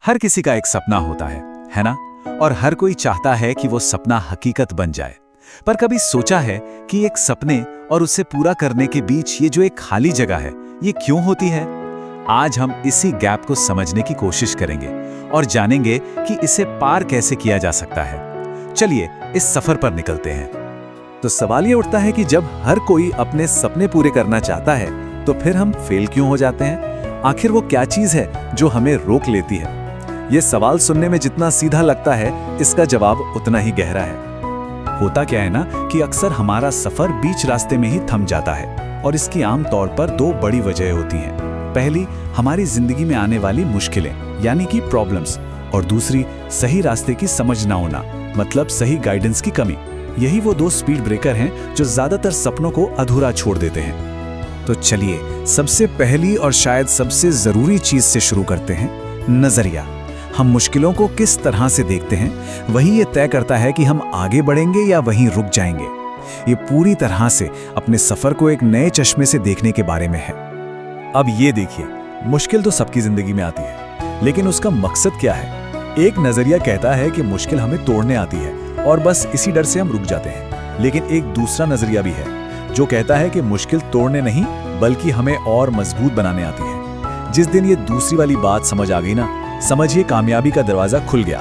हर किसी का एक सपना होता है ना? और हर कोई चाहता है कि वो सपना हकीकत बन जाए। पर कभी सोचा है कि एक सपने और उसे पूरा करने के बीच ये जो एक खाली जगह है, ये क्यों होती है? आज हम इसी गैप को समझने की कोशिश करेंगे और जानेंगे कि इसे पार कैसे किया जा सकता है। चलिए इस सफर पर निकलते हैं। तो सवाल ये उठता है कि जब हर कोई अपने सपने पूरे करना चाहता है, तो फिर हम फेल क्यों हो जाते हैं? आखिर वो क्या चीज है जो हमें रोक लेती है? ये सवाल सुनने में जितना सीधा लगता है, इसका जवाब उतना ही गहरा है। होता क्या है ना कि अक्सर हमारा सफर बीच रास्ते में ही थम जाता है और इसकी आम तौर पर दो बड़ी वजह होती हैं। पहली, हमारी जिंदगी में आने वाली मुश्किलें यानी कि प्रॉब्लम्स, और दूसरी सही रास्ते की समझ ना होना, मतलब सही गाइडेंस की कमी। यही वो दो स्पीड ब्रेकर हैं जो ज्यादातर सपनों को अधूरा छोड़ देते हैं। तो चलिए सबसे पहली और शायद सबसे जरूरी चीज से शुरू करते हैं, नजरिया। हम मुश्किलों को किस तरह से देखते हैं, वही ये तय करता है कि हम आगे बढ़ेंगे या वहीं रुक जाएंगे। ये पूरी तरह से अपने सफर को एक नए चश्मे से देखने के बारे में है। अब ये देखिए, मुश्किल तो सबकी जिंदगी में आती है, लेकिन उसका मकसद क्या है? एक नजरिया कहता है कि मुश्किल हमें तोड़ने आती है और बस इसी डर से हम रुक जाते हैं। लेकिन एक दूसरा नजरिया भी है जो कहता है कि मुश्किल तोड़ने नहीं बल्कि हमें और मजबूत बनाने आती है। जिस दिन ये दूसरी वाली बात समझ आ गई ना, समझिए कामयाबी का दरवाजा खुल गया।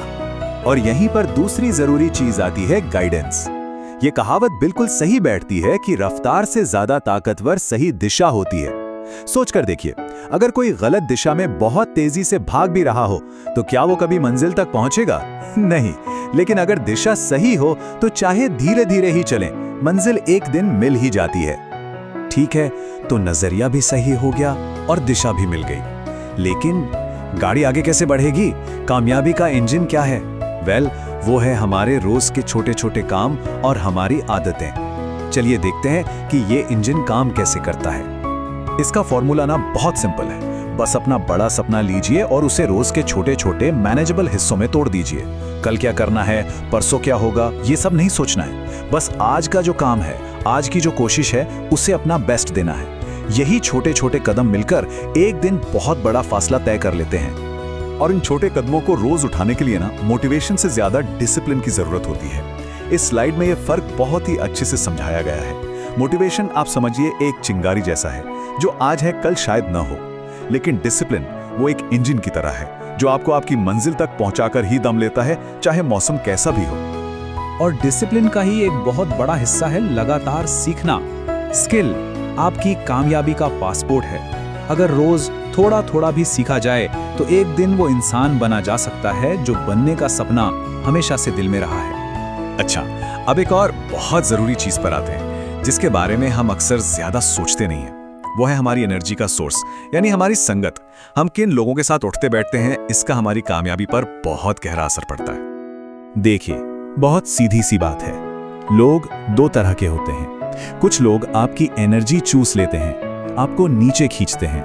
और यहीं पर दूसरी जरूरी चीज आती है, गाइडेंस। ये कहावत बिल्कुल सही बैठती है कि रफ्तार से ज्यादा ताकतवर सही दिशा होती है। सोचकर देखिए, अगर कोई गलत दिशा में बहुत तेजी से भाग भी रहा हो तो क्या वो कभी मंजिल तक पहुंचेगा? नहीं। लेकिन अगर दिशा सही हो तो चाहे धीरे धीरे ही चलें, मंजिल एक दिन मिल ही जाती है। ठीक है, तो नजरिया भी सही हो गया और दिशा भी मिल गई, लेकिन गाड़ी आगे कैसे बढ़ेगी? कामयाबी का इंजन क्या है? वो है हमारे रोज के छोटे छोटे काम और हमारी आदतें। चलिए देखते हैं कि ये इंजन काम कैसे करता है। इसका फॉर्मूला ना बहुत सिंपल है। बस अपना बड़ा सपना लीजिए और उसे रोज के छोटे छोटे मैनेजेबल हिस्सों में तोड़ दीजिए। कल क्या करना है, परसों क्या होगा, ये सब नहीं सोचना है। बस आज का जो काम है, आज की जो कोशिश है, उसे अपना बेस्ट देना है। यही छोटे छोटे कदम मिलकर एक दिन बहुत बड़ा फासला तय कर लेते हैं। और इन छोटे कदमों को रोज उठाने के लिए ना मोटिवेशन से ज्यादा डिसिप्लिन की जरूरत होती है। इस स्लाइड में ये फर्क बहुत ही अच्छे से समझाया गया है। मोटिवेशन आप समझिए एक चिंगारी जैसा है जो आज है कल शायद न हो, लेकिन डिसिप्लिन वो एक इंजन की तरह है जो आपको आपकी मंजिल तक पहुंचाकर ही दम लेता है, चाहे मौसम कैसा भी हो। और डिसिप्लिन का ही एक बहुत बड़ा हिस्सा है लगातार सीखना। स्किल आपकी कामयाबी का पासपोर्ट है। अगर रोज थोड़ा थोड़ा भी सीखा जाए तो एक दिन वो इंसान बना जा सकता है जो बनने का सपना हमेशा से दिल में रहा है। अच्छा, अब एक और बहुत जरूरी चीज पर आते हैं जिसके बारे में हम अक्सर ज्यादा सोचते नहीं हैं। वो है हमारी एनर्जी का सोर्स, यानी हमारी संगत। हम किन लोगों के साथ उठते बैठते हैं, इसका हमारी कामयाबी पर बहुत गहरा असर पड़ता है। देखिए, बहुत सीधी सी बात है। लोग दो तरह के होते हैं। कुछ लोग आपकी एनर्जी चूस लेते हैं, आपको नीचे खींचते हैं,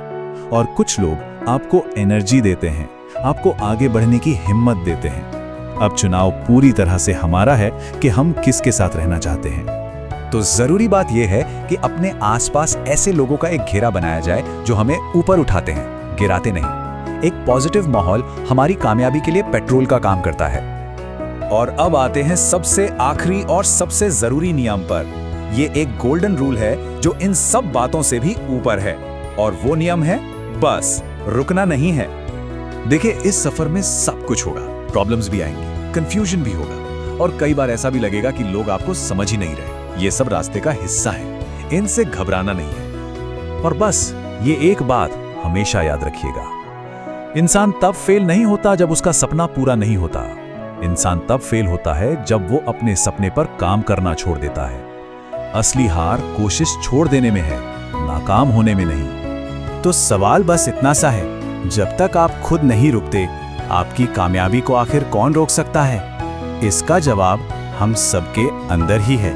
और कुछ लोग आपको एनर्जी देते हैं, आपको आगे बढ़ने की हिम्मत देते हैं। अब चुनाव पूरी तरह से हमारा है कि हम किसके साथ रहना चाहते हैं। तो जरूरी बात यह है कि अपने आसपास ऐसे लोगों का एक घेरा बनाया जाए जो हमें ऊपर उठाते हैं, गिराते नहीं। एक पॉजिटिव माहौल हमारी कामयाबी के लिए पेट्रोल का काम करता है। और अब आते हैं सबसे आखिरी और सबसे जरूरी नियम पर। ये एक गोल्डन रूल है जो इन सब बातों से भी ऊपर है, और वो नियम है, बस रुकना नहीं है। देखिए, इस सफर में सब कुछ होगा। प्रॉब्लम्स भी आएंगी, कंफ्यूजन भी होगा, और कई बार ऐसा भी लगेगा कि लोग आपको समझ ही नहीं रहे। ये सब रास्ते का हिस्सा है, इनसे घबराना नहीं है। और बस ये एक बात हमेशा याद रखिएगा, इंसान तब फेल नहीं होता जब उसका सपना पूरा नहीं होता। इंसान तब फेल होता है जब वो अपने सपने पर काम करना छोड़ देता है। असली हार कोशिश छोड़ देने में है, नाकाम होने में नहीं। तो सवाल बस इतना सा है, जब तक आप खुद नहीं रुकते, आपकी कामयाबी को आखिर कौन रोक सकता है? इसका जवाब हम सबके अंदर ही है।